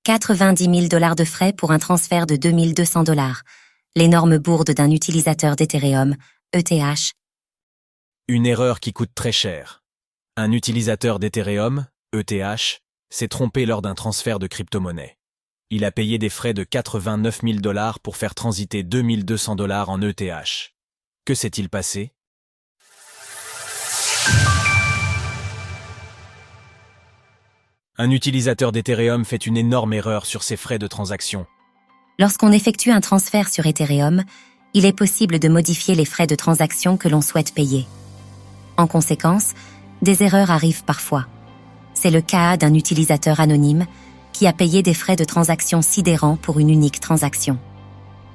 90 000 $ de frais pour un transfert de 2200 $. L'énorme bourde d'un utilisateur d'Ethereum, ETH. Une erreur qui coûte très cher. Un utilisateur d'Ethereum, ETH, s'est trompé lors d'un transfert de crypto-monnaie. Il a payé des frais de 89 000 $ pour faire transiter 2200 $ en ETH. Que s'est-il passé? Un utilisateur d'Ethereum fait une énorme erreur sur ses frais de transaction. Lorsqu'on effectue un transfert sur Ethereum, il est possible de modifier les frais de transaction que l'on souhaite payer. En conséquence, des erreurs arrivent parfois. C'est le cas d'un utilisateur anonyme qui a payé des frais de transaction sidérants pour une unique transaction.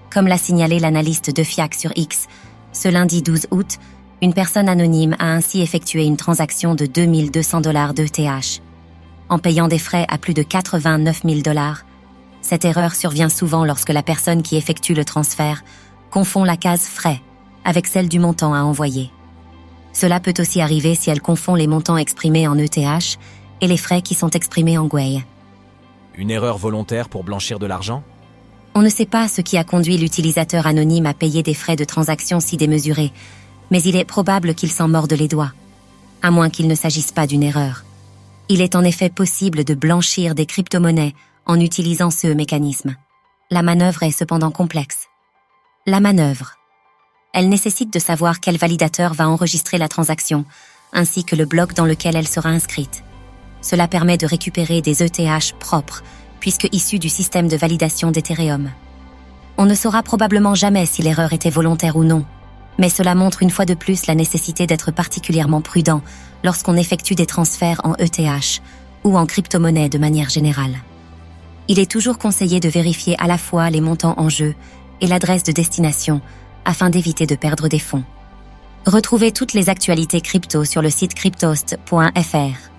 Comme l'a signalé l'analyste de Fiac sur X, ce lundi 12 août, une personne anonyme a ainsi effectué une transaction de 2200 $ d'ETH. En payant des frais à plus de 89 000 $. Cette erreur survient souvent lorsque la personne qui effectue le transfert confond la case frais avec celle du montant à envoyer. Cela peut aussi arriver si elle confond les montants exprimés en ETH et les frais qui sont exprimés en Gwei. Une erreur volontaire pour blanchir de l'argent? On ne sait pas ce qui a conduit l'utilisateur anonyme à payer des frais de transaction si démesurés, mais il est probable qu'il s'en morde les doigts, à moins qu'il ne s'agisse pas d'une erreur. Il est en effet possible de blanchir des crypto-monnaies en utilisant ce mécanisme. La manœuvre est cependant complexe. La manœuvre. Elle nécessite de savoir quel validateur va enregistrer la transaction, ainsi que le bloc dans lequel elle sera inscrite. Cela permet de récupérer des ETH propres, puisque issus du système de validation d'Ethereum. On ne saura probablement jamais si l'erreur était volontaire ou non, mais cela montre une fois de plus la nécessité d'être particulièrement prudent lorsqu'on effectue des transferts en ETH ou en crypto-monnaie de manière générale. Il est toujours conseillé de vérifier à la fois les montants en jeu et l'adresse de destination afin d'éviter de perdre des fonds. Retrouvez toutes les actualités crypto sur le site cryptost.fr.